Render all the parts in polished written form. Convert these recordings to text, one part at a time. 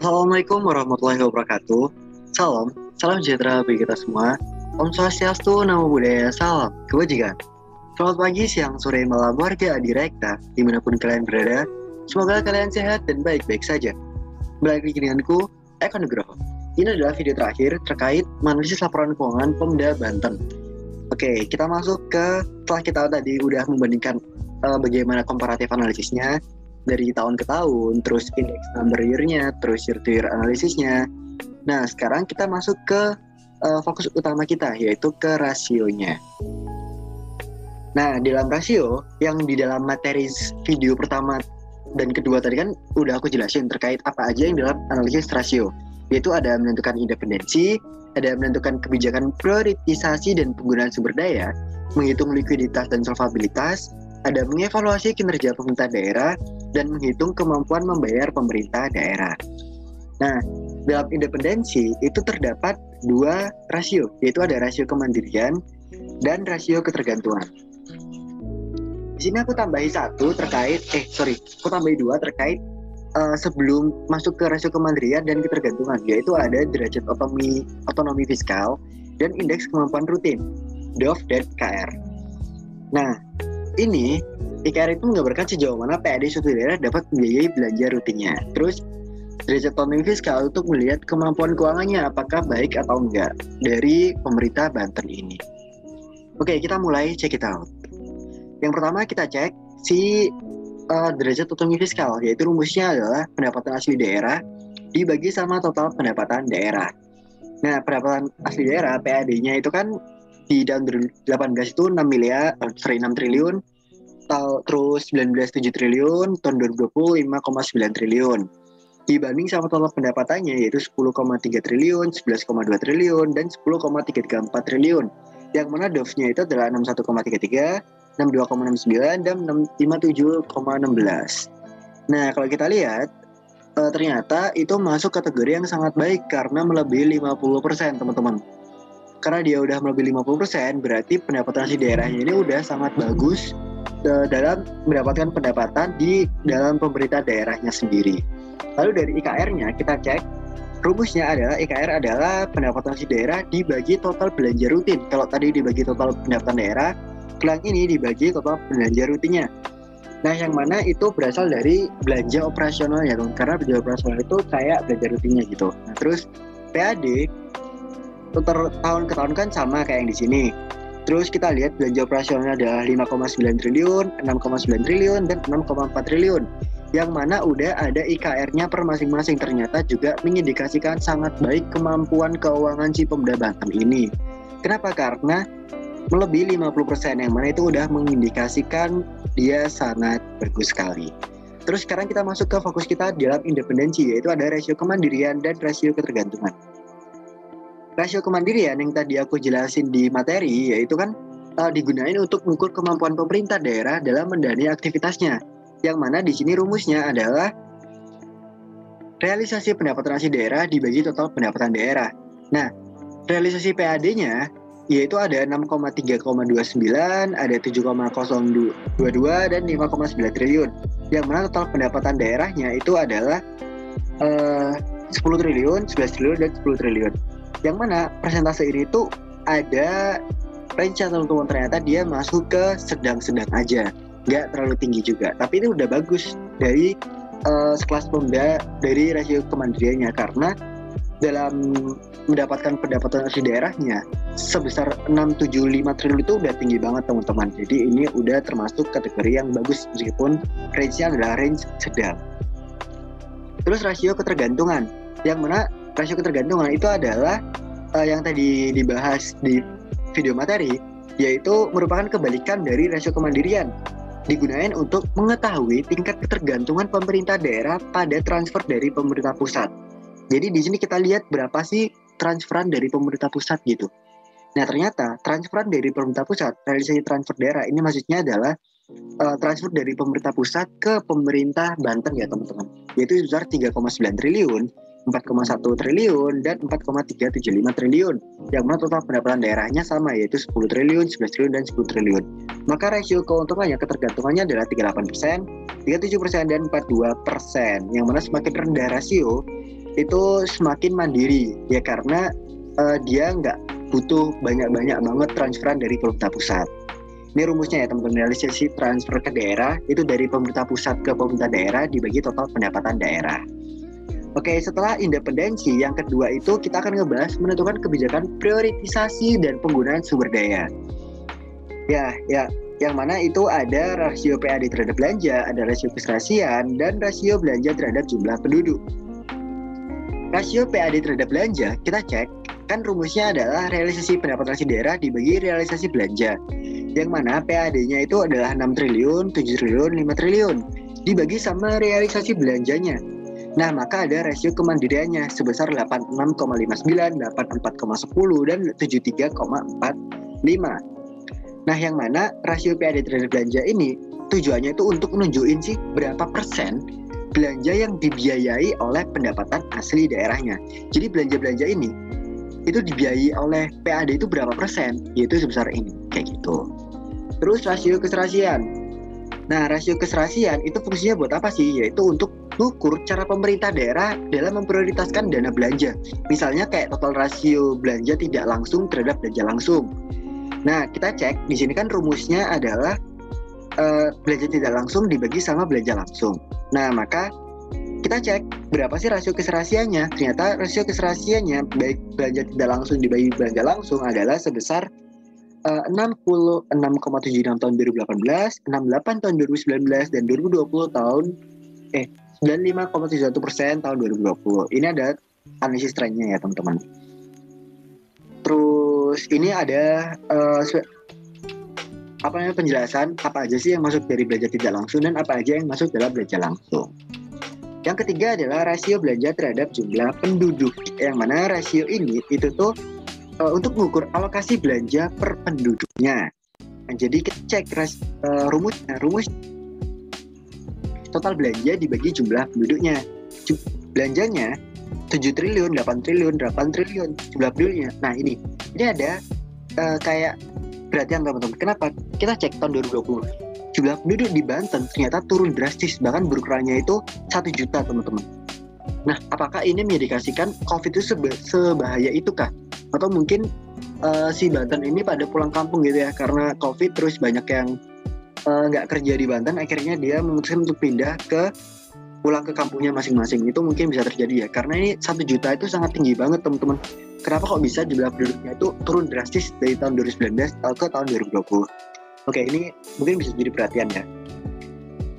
Assalamualaikum warahmatullahi wabarakatuh. Salam sejahtera bagi kita semua. Om Swastiastu, Namo Buddhaya, salam kebajikan. Selamat pagi, siang, sore, malam warga Adirekta, dimanapun kalian berada. Semoga kalian sehat dan baik-baik saja. Balik lagi denganku, Eko Nugroho. Ini adalah video terakhir terkait analisis laporan keuangan Pemda Banten. Oke, kita masuk ke setelah kita tadi udah membandingkan bagaimana komparatif analisisnya dari tahun ke tahun, terus indeks number year-nya, terus year-to-year analisisnya. Nah, sekarang kita masuk ke fokus utama kita, yaitu ke rasionya. Nah, di dalam rasio, yang di dalam materi video pertama dan kedua tadi kan udah aku jelasin terkait apa aja yang dalam analisis rasio. Yaitu ada menentukan independensi, ada menentukan kebijakan prioritisasi dan penggunaan sumber daya, menghitung likuiditas dan solvabilitas, ada mengevaluasi kinerja pemerintah daerah, dan menghitung kemampuan membayar pemerintah daerah. Nah, dalam independensi itu terdapat dua rasio, yaitu ada rasio kemandirian dan rasio ketergantungan. Di sini aku tambahi dua terkait sebelum masuk ke rasio kemandirian dan ketergantungan, yaitu ada derajat otonomi fiskal dan indeks kemampuan rutin, DOF dan IKR. Nah, ini IKR itu menggambarkan sejauh mana PAD suatu daerah dapat membiayai belanja rutinnya. Terus derajat otonomi fiskal untuk melihat kemampuan keuangannya apakah baik atau enggak dari pemerintah Banten ini. Oke, kita mulai check it out. Yang pertama kita cek si derajat otonomi fiskal, yaitu rumusnya adalah pendapatan asli daerah dibagi sama total pendapatan daerah. Nah, pendapatan asli daerah PAD-nya itu kan di tahun 2018 itu 6 triliun, terus 19 7 triliun, tahun 2020 5,9 triliun. Dibanding sama total pendapatannya yaitu 10,3 triliun, 11,2 triliun, dan 10,334 triliun. Yang mana DOF-nya itu adalah 61,33, 62,69, dan 57,16. Nah, kalau kita lihat, ternyata itu masuk kategori yang sangat baik karena melebihi 50%, teman-teman. Karena dia udah melebihi 50%, berarti pendapatan asli daerahnya ini udah sangat bagus dalam mendapatkan pendapatan di dalam pemerintah daerahnya sendiri. Lalu dari IKR-nya kita cek, rumusnya adalah IKR adalah pendapatan asli daerah dibagi total belanja rutin. Kalau tadi dibagi total pendapatan daerah, yang ini dibagi total belanja rutinnya. Nah, yang mana itu berasal dari belanja operasionalnya, karena belanja operasional itu kayak belanja rutinnya gitu. Nah, terus PAD tahun ke tahun kan sama kayak yang di sini. Terus kita lihat belanja operasionalnya adalah 5,9 triliun, 6,9 triliun, dan 6,4 triliun. Yang mana udah ada IKR-nya per masing-masing, ternyata juga mengindikasikan sangat baik kemampuan keuangan si Pemda Banten ini. Kenapa? Karena melebihi 50%, yang mana itu udah mengindikasikan dia sangat bagus sekali. Terus sekarang kita masuk ke fokus kita dalam independensi, yaitu ada rasio kemandirian dan rasio ketergantungan. Rasio kemandirian yang tadi aku jelasin di materi, yaitu kan digunakan untuk mengukur kemampuan pemerintah daerah dalam mendanai aktivitasnya. Yang mana di sini rumusnya adalah realisasi pendapatan asli daerah dibagi total pendapatan daerah. Nah, realisasi PAD-nya yaitu ada 6,3,29, ada 7,022, dan 5,9 triliun. Yang mana total pendapatan daerahnya itu adalah 10 triliun, 11 triliun, dan 10 triliun. Yang mana persentase ini tuh ada range, teman-teman, ternyata dia masuk ke sedang-sedang aja, nggak terlalu tinggi juga. Tapi ini udah bagus dari sekelas Pemda dari rasio kemandiriannya, karena dalam mendapatkan pendapatan asli daerahnya sebesar 675 triliun itu udah tinggi banget, teman-teman. Jadi ini udah termasuk kategori yang bagus meskipun range-nya adalah range sedang. Terus rasio ketergantungan, yang mana rasio ketergantungan itu adalah yang tadi dibahas di video materi, yaitu merupakan kebalikan dari rasio kemandirian. Digunakan untuk mengetahui tingkat ketergantungan pemerintah daerah pada transfer dari pemerintah pusat. Jadi di sini kita lihat berapa sih transferan dari pemerintah pusat gitu. Nah, ternyata transferan dari pemerintah pusat, realisasi transfer daerah ini maksudnya adalah transfer dari pemerintah pusat ke pemerintah Banten ya, teman-teman. Yaitu sebesar 3,9 triliun, 4,1 triliun, dan 4,375 triliun. Yang mana total pendapatan daerahnya sama, yaitu 10 triliun, 11 triliun, dan 10 triliun. Maka rasio keuntungannya, ketergantungannya adalah 38%, 37%, dan 42%. Yang mana semakin rendah rasio, itu semakin mandiri ya, karena dia nggak butuh banyak-banyak banget transferan dari pemerintah pusat. Ini rumusnya ya teman-teman, realisasi transfer ke daerah itu dari pemerintah pusat ke pemerintah daerah dibagi total pendapatan daerah. Oke, setelah independensi, yang kedua itu kita akan ngebahas menentukan kebijakan prioritisasi dan penggunaan sumber daya. Ya, yang mana itu ada rasio PAD terhadap belanja, ada rasio keserasian, dan rasio belanja terhadap jumlah penduduk. Rasio PAD terhadap belanja, kita cek, kan rumusnya adalah realisasi pendapatan asli daerah dibagi realisasi belanja. Yang mana PAD-nya itu adalah 6 triliun, 7 triliun, 5 triliun. Dibagi sama realisasi belanjanya. Nah, maka ada rasio kemandiriannya sebesar 86,59, 84,10, dan 73,45. Nah, yang mana rasio PAD terhadap belanja ini tujuannya itu untuk menunjukin sih berapa persen belanja yang dibiayai oleh pendapatan asli daerahnya. Jadi belanja-belanja ini itu dibiayai oleh PAD itu berapa persen, yaitu sebesar ini, kayak gitu. Terus rasio keserasian. Nah, rasio keserasian itu fungsinya buat apa sih? Yaitu untuk mengukur cara pemerintah daerah dalam memprioritaskan dana belanja. Misalnya kayak total rasio belanja tidak langsung terhadap belanja langsung. Nah, kita cek di sini kan rumusnya adalah belanja tidak langsung dibagi sama belanja langsung. Nah, maka kita cek berapa sih rasio keserasiannya. Ternyata rasio keserasiannya baik belanja tidak langsung dibagi belanja langsung adalah sebesar 66,76 tahun 2018, 68 tahun 2019, dan 2020 tahun 95,71% tahun 2020. Ini ada analisis trennya ya teman-teman. Terus ini ada penjelasan apa aja sih yang masuk dari belanja tidak langsung dan apa aja yang masuk dalam belanja langsung. Yang ketiga adalah rasio belanja terhadap jumlah penduduk, yang mana rasio ini itu tuh untuk mengukur alokasi belanja per penduduknya. Nah, jadi kita cek rumusnya. Total belanja dibagi jumlah penduduknya. Belanjanya 7 triliun, 8 triliun, 8 triliun, jumlah penduduknya. Nah, ini ada kayak perhatian teman-teman. Kenapa? Kita cek tahun 2020. Jumlah penduduk di Banten ternyata turun drastis, bahkan berkurangnya itu 1 juta, teman-teman. Nah, apakah ini mengindikasikan COVID itu sebahaya itukah? Atau mungkin si Banten ini pada pulang kampung gitu ya, karena COVID terus banyak yang nggak kerja di Banten, akhirnya dia memutuskan untuk pulang ke kampungnya masing-masing. Itu mungkin bisa terjadi ya, karena ini 1 juta itu sangat tinggi banget teman-teman. Kenapa kok bisa jumlah penduduknya itu turun drastis dari tahun 2019 ke tahun 2020? Oke, ini mungkin bisa jadi perhatian ya.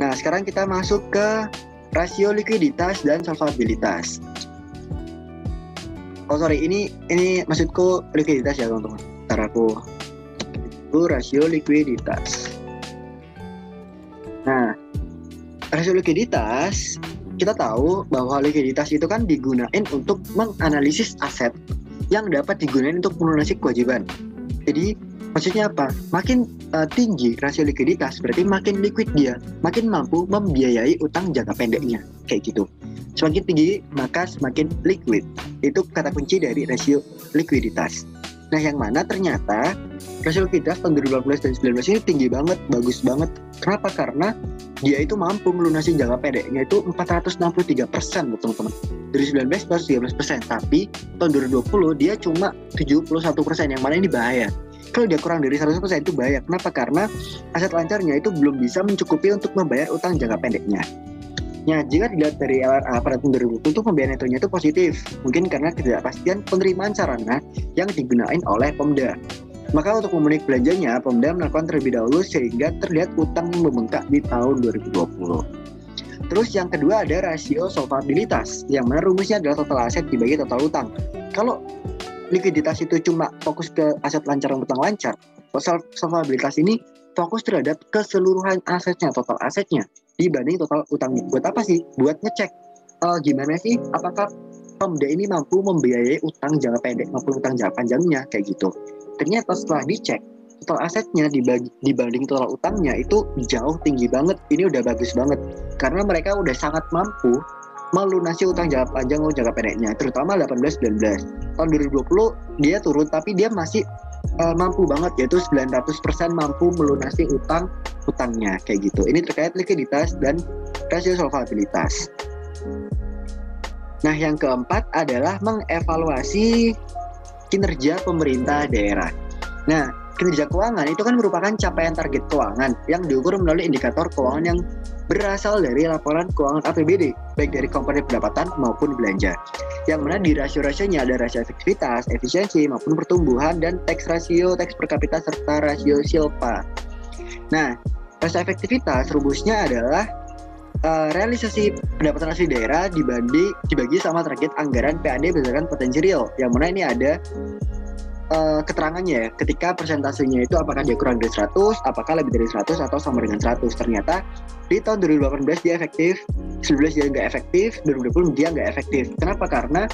Nah, sekarang kita masuk ke rasio likuiditas dan solvabilitas. Ini maksudku likuiditas ya teman-teman. Ntar itu rasio likuiditas. Nah, rasio likuiditas, kita tahu bahwa likuiditas itu kan digunain untuk menganalisis aset yang dapat digunakan untuk melunasi kewajiban. Jadi maksudnya apa? Makin tinggi rasio likuiditas berarti makin liquid dia, makin mampu membiayai utang jangka pendeknya, kayak gitu. Semakin tinggi maka semakin liquid. Itu kata kunci dari rasio likuiditas. Nah, yang mana ternyata rasio likuiditas tahun 2018 dan 2019 ini tinggi banget, bagus banget. Kenapa? Karena dia itu mampu melunasi jangka pendeknya itu 463%, teman-teman. Dari 19 plus 13%, tapi tahun 2020 dia cuma 71%, yang mana ini bahaya. Kalau dia kurang dari 100% itu bahaya. Kenapa? Karena aset lancarnya itu belum bisa mencukupi untuk membayar utang jangka pendeknya. Nah, jika dilihat dari LRA pada tahun 2020 itu pembiayaan netonya itu positif, mungkin karena ketidakpastian penerimaan sarana yang digunakan oleh Pemda. Maka untuk memenuhi belanjanya, Pemda melakukan terlebih dahulu sehingga terlihat utang yang membengkak di tahun 2020. Terus yang kedua ada rasio solvabilitas, yang mana rumusnya adalah total aset dibagi total utang. Kalau likuiditas itu cuma fokus ke aset lancar dan utang lancar, solvabilitas ini fokus terhadap keseluruhan asetnya, total asetnya dibanding total utangnya. Buat apa sih? Buat ngecek gimana sih apakah Pemda ini mampu membiayai utang jangka pendek maupun utang jangka panjangnya, kayak gitu. Ternyata setelah dicek total asetnya dibanding total utangnya itu jauh tinggi banget. Ini udah bagus banget karena mereka udah sangat mampu melunasi utang jangka panjang maupun jangka pendeknya, terutama 18-19. Tahun 2020 dia turun tapi dia masih mampu banget, yaitu 900% mampu melunasi utangnya, kayak gitu. Ini terkait likuiditas dan rasio solvabilitas. Nah, yang keempat adalah mengevaluasi kinerja pemerintah daerah. Nah, kinerja keuangan itu kan merupakan capaian target keuangan yang diukur melalui indikator keuangan yang berasal dari laporan keuangan APBD, baik dari komponen pendapatan maupun belanja. Yang mana di rasio-rasionya ada rasio efektivitas, efisiensi, maupun pertumbuhan, dan tax ratio, tax per kapita, serta rasio silpa. Nah, rasio efektivitas rumusnya adalah realisasi pendapatan asli daerah dibagi sama target anggaran PAD berdasarkan potensi real, yang mana ini ada keterangannya ya, ketika persentasenya itu apakah dia kurang dari 100, apakah lebih dari 100 atau sama dengan 100. Ternyata di tahun 2018 dia efektif, 2019 dia nggak efektif, 2020 dia nggak efektif. Kenapa? Karena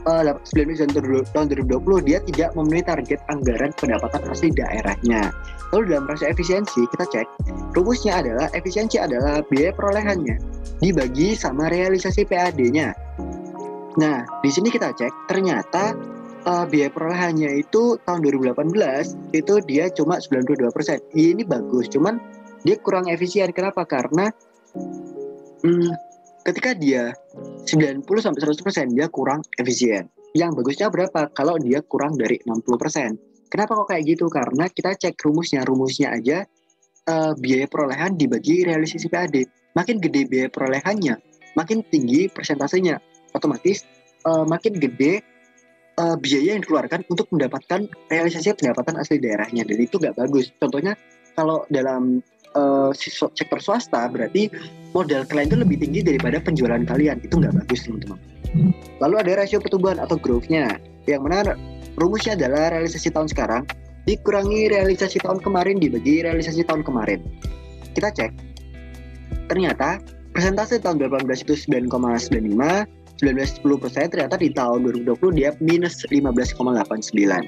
19 tahun 2020 dia tidak memenuhi target anggaran pendapatan asli daerahnya. Lalu dalam rasio efisiensi kita cek, rumusnya adalah efisiensi adalah biaya perolehannya dibagi sama realisasi PAD-nya. Nah, di sini kita cek ternyata biaya perolehannya itu tahun 2018 itu dia cuma 92%. Ini bagus, cuman dia kurang efisien. Kenapa? Karena ketika dia 90-100% dia kurang efisien. Yang bagusnya berapa? Kalau dia kurang dari 60%. Kenapa kok kayak gitu? Karena kita cek rumusnya aja biaya perolehan dibagi realisasi PAD. Makin gede biaya perolehannya, makin tinggi persentasenya. Otomatis makin gede biaya yang dikeluarkan untuk mendapatkan realisasi pendapatan asli daerahnya, dan itu nggak bagus. Contohnya kalau dalam sektor swasta berarti modal kalian itu lebih tinggi daripada penjualan kalian, itu nggak bagus teman-teman. Lalu ada rasio pertumbuhan atau growth-nya, yang mana rumusnya adalah realisasi tahun sekarang dikurangi realisasi tahun kemarin dibagi realisasi tahun kemarin. Kita cek, ternyata persentase tahun 2018 itu 9,95, 19-10%, ternyata di tahun 2020 dia minus 15,89.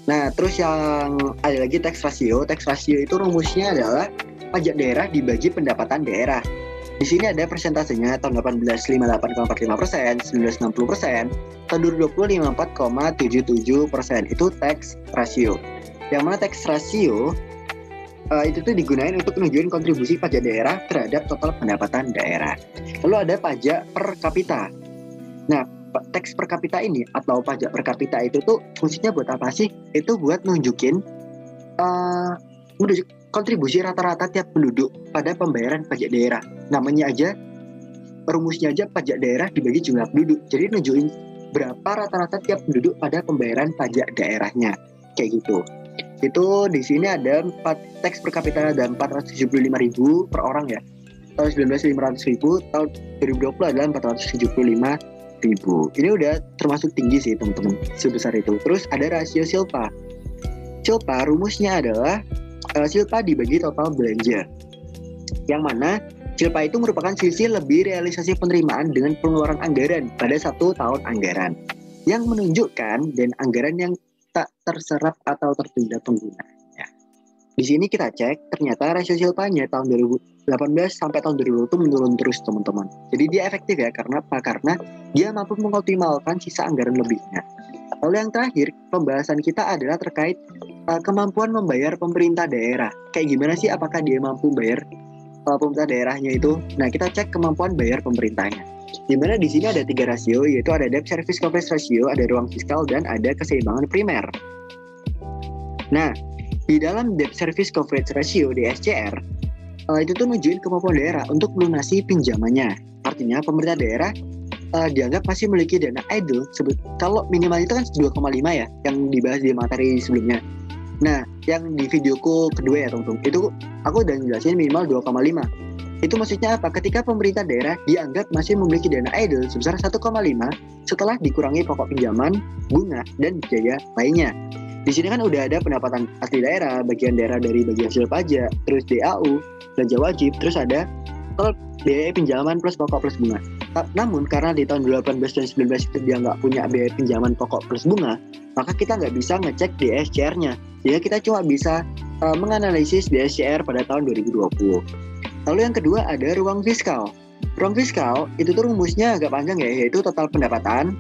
Nah, terus yang ada lagi tax ratio. Tax ratio itu rumusnya adalah pajak daerah dibagi pendapatan daerah. Di sini ada persentasenya tahun 18 58,45%, 19 60%, tahun 2020 54,77%. Itu tax ratio. Yang mana tax ratio itu tuh digunakan untuk menunjukkan kontribusi pajak daerah terhadap total pendapatan daerah. Lalu ada pajak per kapita. Nah, tax per kapita ini atau pajak per kapita itu tuh fungsinya buat apa sih? Itu buat nunjukin kontribusi rata-rata tiap penduduk pada pembayaran pajak daerah. Namanya aja, rumusnya aja pajak daerah dibagi jumlah penduduk. Jadi nunjukin berapa rata-rata tiap penduduk pada pembayaran pajak daerahnya. Kayak gitu. Itu di sini ada tax per kapita ada 475.000 per orang ya. Tahun 19 500.000, tahun 2020 adalah 475.000. Ini udah termasuk tinggi sih teman-teman, sebesar itu. Terus ada rasio silpa. Silpa rumusnya adalah silpa dibagi total belanja. Yang mana silpa itu merupakan sisi lebih realisasi penerimaan dengan pengeluaran anggaran pada satu tahun anggaran, yang menunjukkan dan anggaran yang tak terserap atau tertunda penggunaannya. Di sini kita cek, ternyata rasio silpanya tahun 2018 sampai tahun 2020 itu menurun terus teman-teman. Jadi dia efektif ya, karena apa? Karena dia mampu mengoptimalkan sisa anggaran lebihnya. Lalu yang terakhir, pembahasan kita adalah terkait kemampuan membayar pemerintah daerah. Kayak gimana sih, apakah dia mampu bayar pemerintah daerahnya itu? Nah, kita cek kemampuan bayar pemerintahnya. Di mana di sini ada 3 rasio, yaitu ada debt service coverage ratio, ada ruang fiskal, dan ada keseimbangan primer. Nah, di dalam debt service coverage ratio DSCR itu tuh nunjukin kemampuan daerah untuk melunasi pinjamannya. Artinya pemerintah daerah dianggap masih memiliki dana idle kalau minimal itu kan 2,5 ya, yang dibahas di materi sebelumnya. Nah, yang di videoku kedua ya teman-teman, itu aku udah jelasin minimal 2,5. Itu maksudnya apa? Ketika pemerintah daerah dianggap masih memiliki dana idle sebesar 1,5 setelah dikurangi pokok pinjaman, bunga, dan biaya lainnya. Di sini kan udah ada pendapatan asli daerah, bagian daerah dari bagi hasil pajak, terus DAU, belanja wajib, terus ada biaya pinjaman plus pokok plus bunga. Namun karena di tahun 2018 dan 2019 itu dia nggak punya biaya pinjaman pokok plus bunga, maka kita nggak bisa ngecek DSCR-nya. Jadi kita cuma bisa menganalisis DSCR pada tahun 2020. Lalu yang kedua ada ruang fiskal. Ruang fiskal itu tuh rumusnya agak panjang ya, yaitu total pendapatan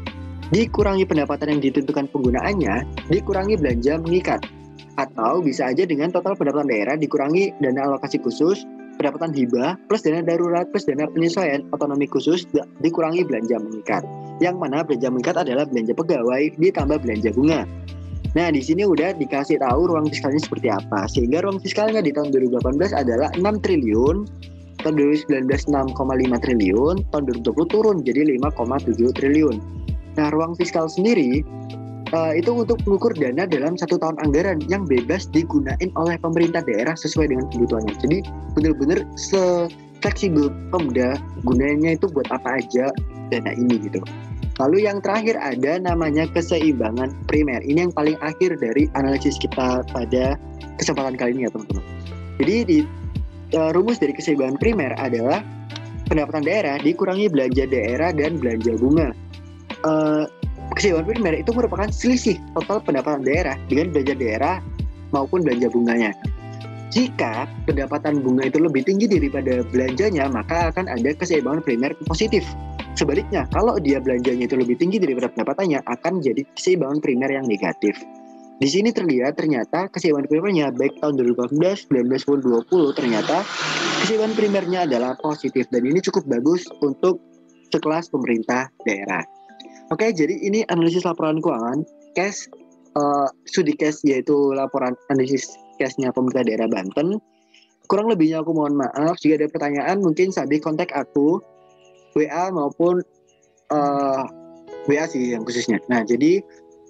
dikurangi pendapatan yang ditentukan penggunaannya dikurangi belanja mengikat. Atau bisa aja dengan total pendapatan daerah dikurangi dana alokasi khusus pendapatan hibah plus dana darurat plus dana penyesuaian otonomi khusus dikurangi belanja mengikat. Yang mana belanja mengikat adalah belanja pegawai ditambah belanja bunga. Nah, di sini udah dikasih tahu ruang fiskalnya seperti apa. Sehingga ruang fiskalnya di tahun 2018 adalah 6 triliun, tahun 2019 6,5 triliun, tahun 2020 turun jadi 5,7 triliun. Nah, ruang fiskal sendiri itu untuk mengukur dana dalam 1 tahun anggaran yang bebas digunain oleh pemerintah daerah sesuai dengan kebutuhannya. Jadi benar-benar fleksibel Pemda gunanya itu buat apa aja dana ini gitu. Lalu yang terakhir ada namanya keseimbangan primer. Ini yang paling akhir dari analisis kita pada kesempatan kali ini ya teman-teman. Jadi di rumus dari keseimbangan primer adalah pendapatan daerah dikurangi belanja daerah dan belanja bunga. Keseimbangan primer itu merupakan selisih total pendapatan daerah dengan belanja daerah maupun belanja bunganya. Jika pendapatan bunga itu lebih tinggi daripada belanjanya, maka akan ada keseimbangan primer positif. Sebaliknya, kalau dia belanjanya itu lebih tinggi daripada pendapatannya, akan jadi keseimbangan primer yang negatif. Di sini terlihat ternyata keseimbangan primernya baik tahun 2018, 19, 20 ternyata keseimbangan primernya adalah positif dan ini cukup bagus untuk sekelas pemerintah daerah. Oke, jadi ini analisis laporan keuangan cash studi cash yaitu laporan analisis cashnya pemerintah daerah Banten. Kurang lebihnya aku mohon maaf. Jika ada pertanyaan mungkin Sabi kontak aku WA maupun WA sih yang khususnya. Nah, jadi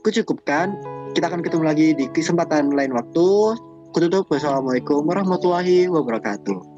kucukupkan. Kita akan ketemu lagi di kesempatan lain waktu. Kututup. Wassalamualaikum warahmatullahi wabarakatuh.